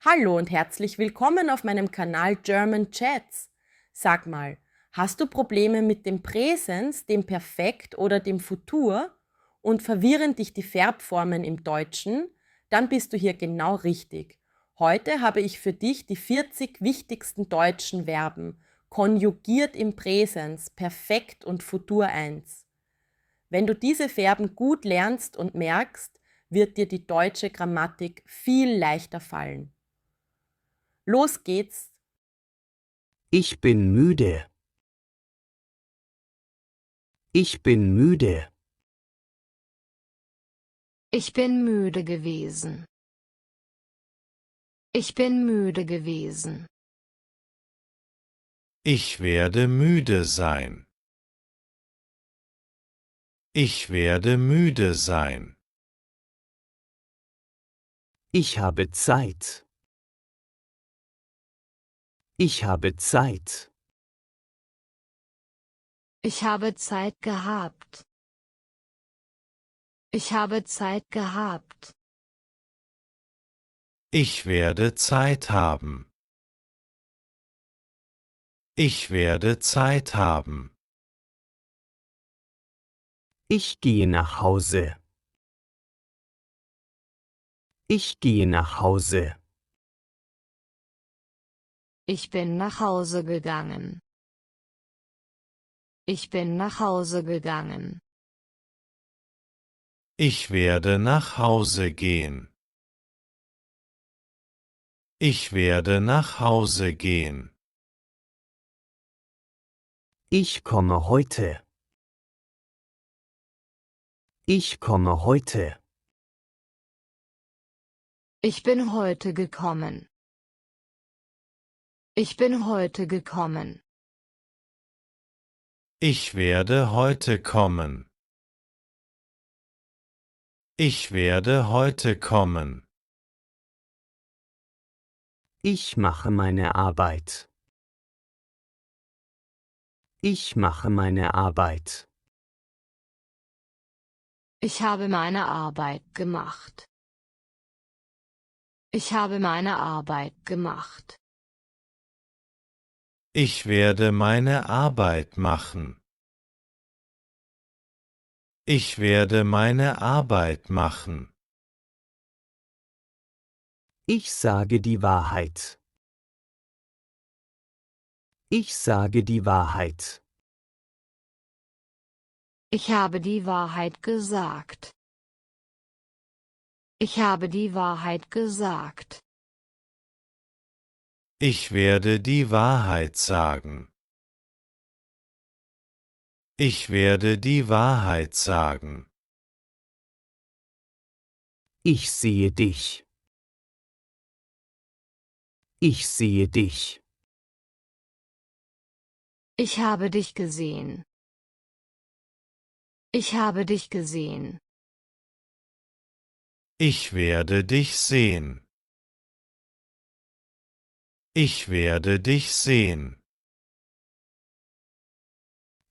Hallo und herzlich willkommen auf meinem Kanal German Chats. Sag mal, hast du Probleme mit dem Präsens, dem Perfekt oder dem Futur und verwirren dich die Verbformen im Deutschen? Dann bist du hier genau richtig. Heute habe ich für dich die 40 wichtigsten deutschen Verben, konjugiert im Präsens, Perfekt und Futur 1. Wenn du diese Verben gut lernst und merkst, wird dir die deutsche Grammatik viel leichter fallen. Los geht's. Ich bin müde. Ich bin müde. Ich bin müde gewesen. Ich bin müde gewesen. Ich werde müde sein. Ich werde müde sein. Ich habe Zeit. Ich habe Zeit. Ich habe Zeit gehabt. Ich habe Zeit gehabt. Ich werde Zeit haben. Ich werde Zeit haben. Ich gehe nach Hause. Ich gehe nach Hause. Ich bin nach Hause gegangen. Ich bin nach Hause gegangen. Ich werde nach Hause gehen. Ich werde nach Hause gehen. Ich komme heute. Ich komme heute. Ich bin heute gekommen. Ich bin heute gekommen. Ich werde heute kommen. Ich werde heute kommen. Ich mache meine Arbeit. Ich mache meine Arbeit. Ich habe meine Arbeit gemacht. Ich habe meine Arbeit gemacht. Ich werde meine Arbeit machen. Ich werde meine Arbeit machen. Ich sage die Wahrheit. Ich sage die Wahrheit. Ich habe die Wahrheit gesagt. Ich habe die Wahrheit gesagt. Ich werde die Wahrheit sagen. Ich werde die Wahrheit sagen. Ich sehe dich. Ich sehe dich. Ich habe dich gesehen. Ich habe dich gesehen. Ich werde dich sehen. Ich werde dich sehen.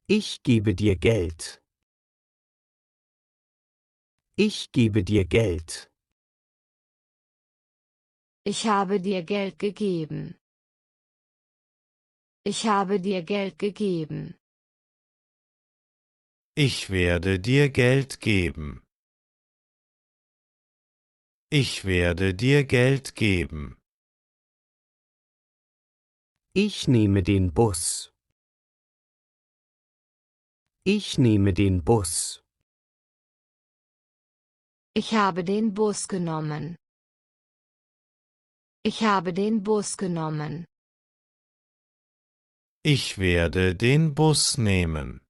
Ich gebe dir Geld. Ich gebe dir Geld. Ich habe dir Geld gegeben. Ich habe dir Geld gegeben. Ich werde dir Geld geben. Ich werde dir Geld geben. Ich nehme den Bus. Ich nehme den Bus. Ich habe den Bus genommen. Ich habe den Bus genommen. Ich werde den Bus nehmen.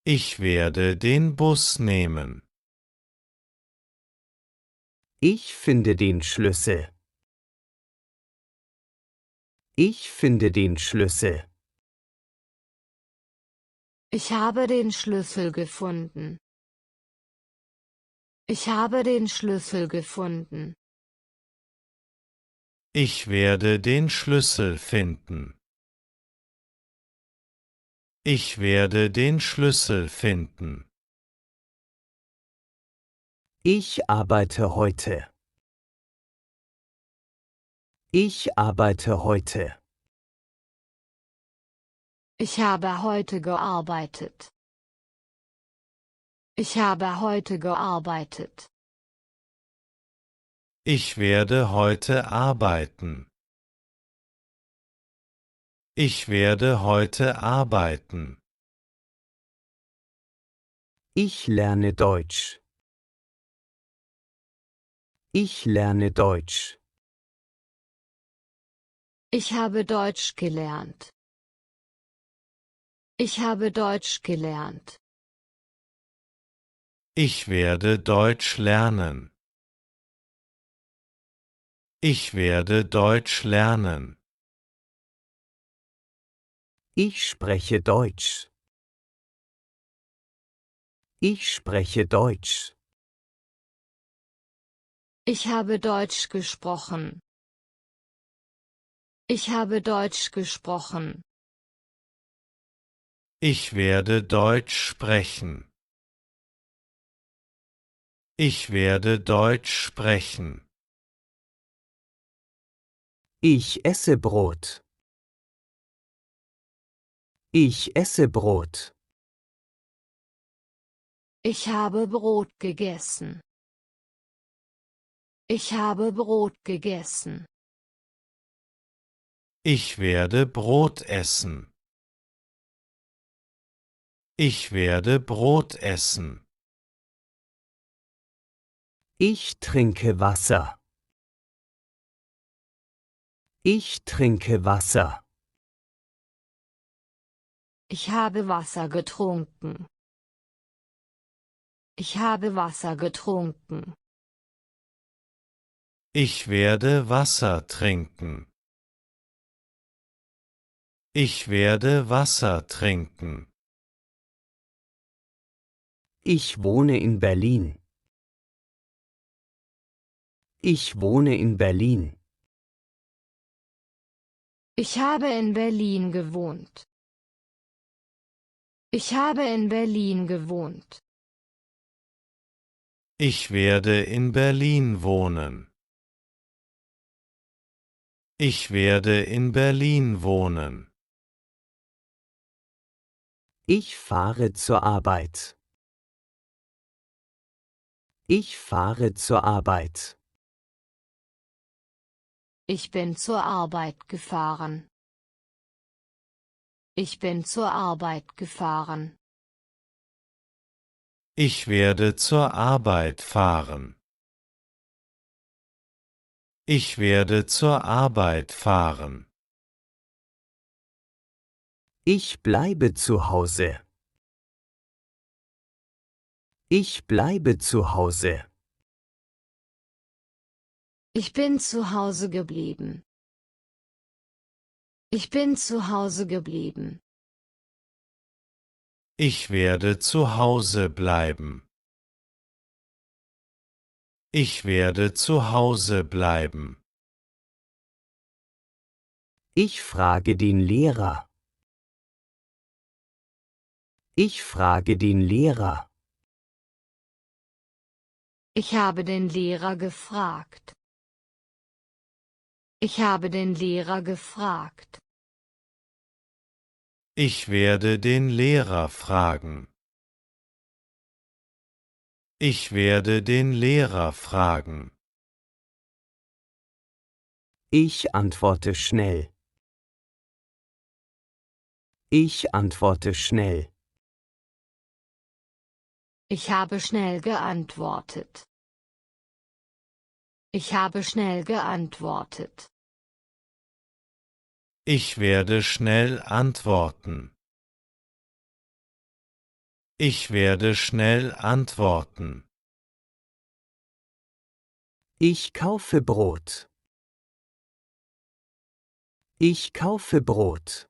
Ich werde den Bus nehmen. Ich finde den Schlüssel. Ich finde den Schlüssel. Ich habe den Schlüssel gefunden. Ich habe den Schlüssel gefunden. Ich werde den Schlüssel finden. Ich werde den Schlüssel finden. Ich arbeite heute. Ich arbeite heute. Ich habe heute gearbeitet. Ich habe heute gearbeitet. Ich werde heute arbeiten. Ich werde heute arbeiten. Ich lerne Deutsch. Ich lerne Deutsch. Ich habe Deutsch gelernt. Ich habe Deutsch gelernt. Ich werde Deutsch lernen. Ich werde Deutsch lernen. Ich spreche Deutsch. Ich spreche Deutsch. Ich habe Deutsch gesprochen. Ich habe Deutsch gesprochen. Ich werde Deutsch sprechen. Ich werde Deutsch sprechen. Ich esse Brot. Ich esse Brot. Ich habe Brot gegessen. Ich habe Brot gegessen. Ich werde Brot essen. Ich werde Brot essen. Ich trinke Wasser. Ich trinke Wasser. Ich habe Wasser getrunken. Ich habe Wasser getrunken. Ich werde Wasser trinken. Ich werde Wasser trinken. Ich wohne in Berlin. Ich wohne in Berlin. Ich habe in Berlin gewohnt. Ich habe in Berlin gewohnt. Ich werde in Berlin wohnen. Ich werde in Berlin wohnen. Ich fahre zur Arbeit. Ich fahre zur Arbeit. Ich bin zur Arbeit gefahren. Ich bin zur Arbeit gefahren. Ich werde zur Arbeit fahren. Ich werde zur Arbeit fahren. Ich bleibe zu Hause. Ich bleibe zu Hause. Ich bin zu Hause geblieben. Ich bin zu Hause geblieben. Ich werde zu Hause bleiben. Ich werde zu Hause bleiben. Ich frage den Lehrer. Ich frage den Lehrer. Ich habe den Lehrer gefragt. Ich habe den Lehrer gefragt. Ich werde den Lehrer fragen. Ich werde den Lehrer fragen. Ich antworte schnell. Ich antworte schnell. Ich habe schnell geantwortet. Ich habe schnell geantwortet. Ich werde schnell antworten. Ich werde schnell antworten. Ich kaufe Brot. Ich kaufe Brot.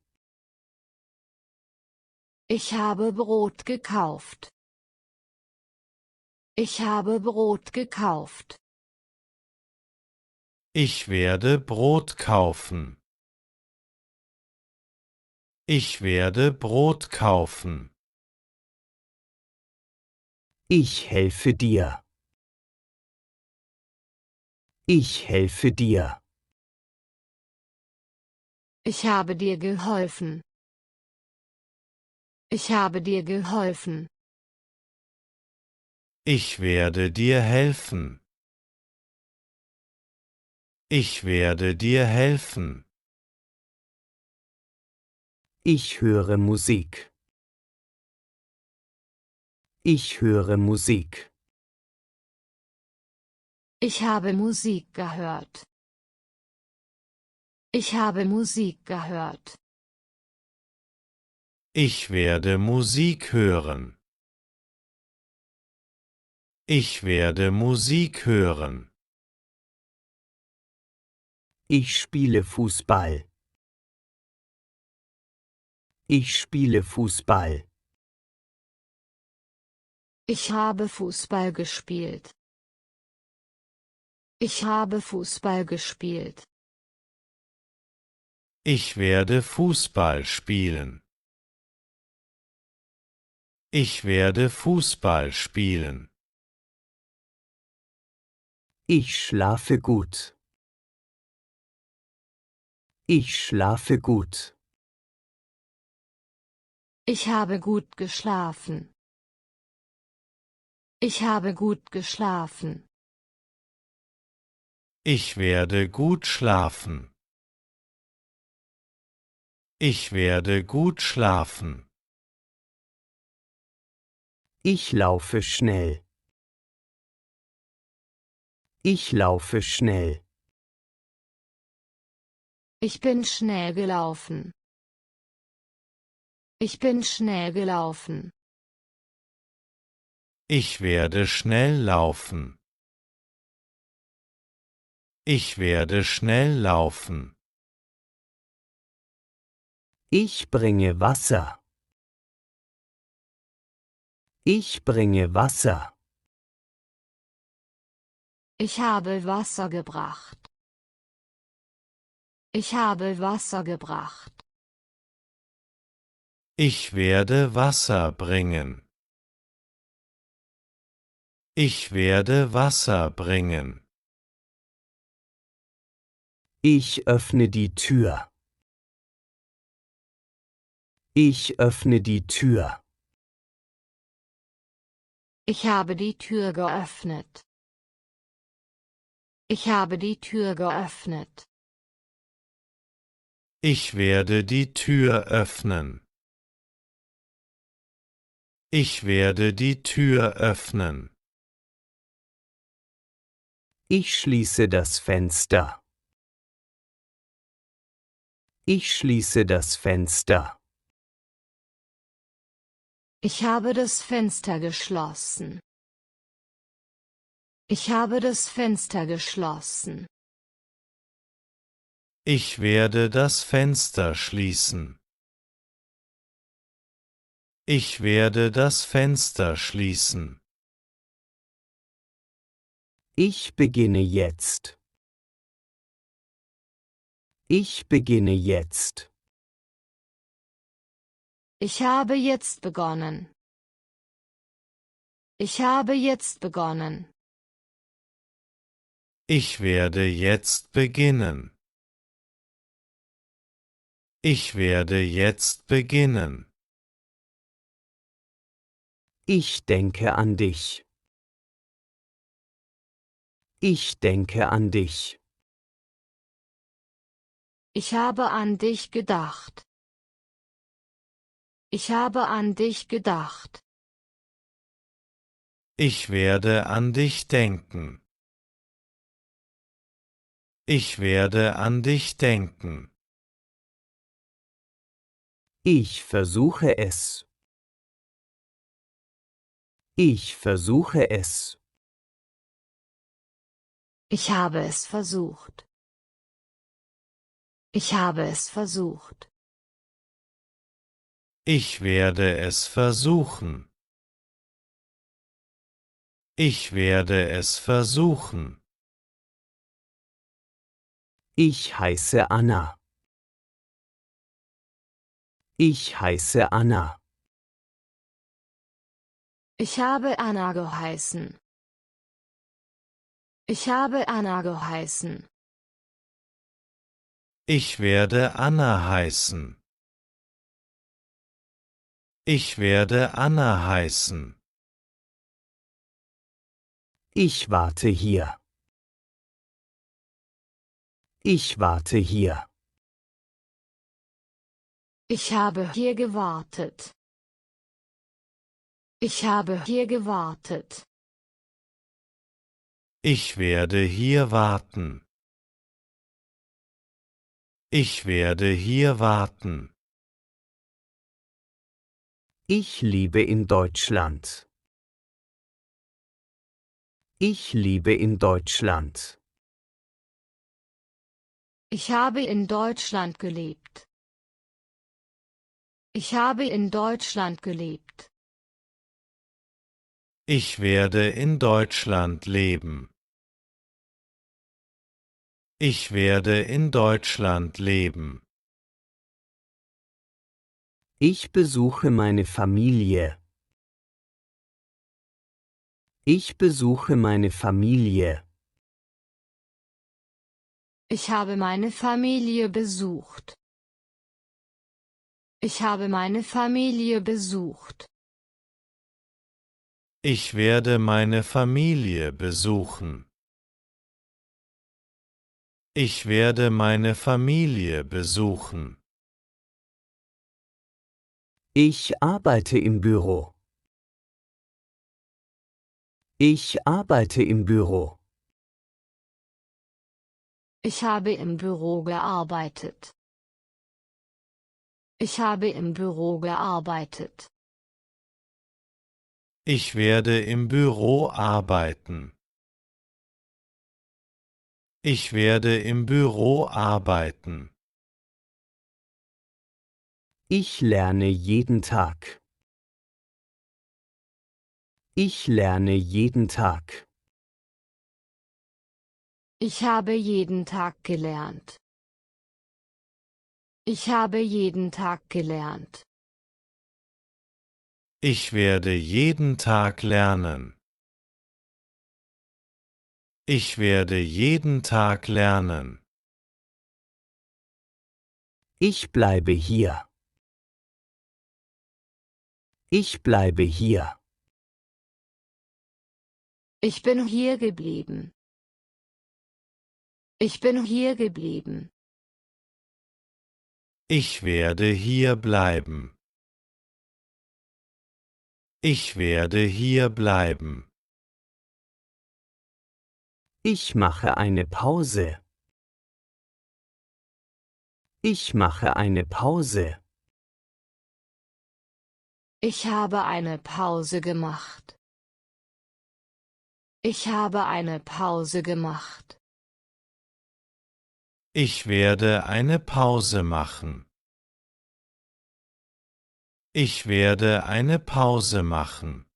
Ich habe Brot gekauft. Ich habe Brot gekauft. Ich werde Brot kaufen. Ich werde Brot kaufen. Ich helfe dir. Ich helfe dir. Ich habe dir geholfen. Ich habe dir geholfen. Ich werde dir helfen. Ich werde dir helfen. Ich höre Musik. Ich höre Musik. Ich habe Musik gehört. Ich habe Musik gehört. Ich werde Musik hören. Ich werde Musik hören. Ich spiele Fußball. Ich spiele Fußball. Ich habe Fußball gespielt. Ich habe Fußball gespielt. Ich werde Fußball spielen. Ich werde Fußball spielen. Ich schlafe gut. Ich schlafe gut. Ich habe gut geschlafen. Ich habe gut geschlafen. Ich werde gut schlafen. Ich werde gut schlafen. Ich laufe schnell. Ich laufe schnell. Ich bin schnell gelaufen. Ich bin schnell gelaufen. Ich werde schnell laufen. Ich werde schnell laufen. Ich bringe Wasser. Ich bringe Wasser. Ich habe Wasser gebracht. Ich habe Wasser gebracht. Ich werde Wasser bringen. Ich werde Wasser bringen. Ich öffne die Tür. Ich öffne die Tür. Ich habe die Tür geöffnet. Ich habe die Tür geöffnet. Ich werde die Tür öffnen. Ich werde die Tür öffnen. Ich schließe das Fenster. Ich schließe das Fenster. Ich habe das Fenster geschlossen. Ich habe das Fenster geschlossen. Ich werde das Fenster schließen. Ich werde das Fenster schließen. Ich beginne jetzt. Ich beginne jetzt. Ich habe jetzt begonnen. Ich habe jetzt begonnen. Ich werde jetzt beginnen. Ich werde jetzt beginnen. Ich denke an dich. Ich denke an dich. Ich habe an dich gedacht. Ich habe an dich gedacht. Ich werde an dich denken. Ich werde an dich denken. Ich versuche es. Ich versuche es. Ich habe es versucht. Ich habe es versucht. Ich werde es versuchen. Ich werde es versuchen. Ich heiße Anna. Ich heiße Anna. Ich habe Anna geheißen. Ich habe Anna geheißen. Ich werde Anna heißen. Ich werde Anna heißen. Ich warte hier. Ich warte hier. Ich habe hier gewartet. Ich habe hier gewartet. Ich werde hier warten. Ich werde hier warten. Ich liebe in Deutschland. Ich liebe in Deutschland. Ich habe in Deutschland gelebt. Ich habe in Deutschland gelebt. Ich werde in Deutschland leben. Ich werde in Deutschland leben. Ich besuche meine Familie. Ich besuche meine Familie. Ich habe meine Familie besucht. Ich habe meine Familie besucht. Ich werde meine Familie besuchen. Ich werde meine Familie besuchen. Ich arbeite im Büro. Ich arbeite im Büro. Ich habe im Büro gearbeitet. Ich habe im Büro gearbeitet. Ich werde im Büro arbeiten. Ich werde im Büro arbeiten. Ich lerne jeden Tag. Ich lerne jeden Tag. Ich habe jeden Tag gelernt. Ich habe jeden Tag gelernt. Ich werde jeden Tag lernen. Ich werde jeden Tag lernen. Ich bleibe hier. Ich bleibe hier. Ich bin hier geblieben. Ich bin hier geblieben. Ich werde hier bleiben. Ich werde hier bleiben. Ich mache eine Pause. Ich mache eine Pause. Ich habe eine Pause gemacht. Ich habe eine Pause gemacht. Ich werde eine Pause machen. Ich werde eine Pause machen.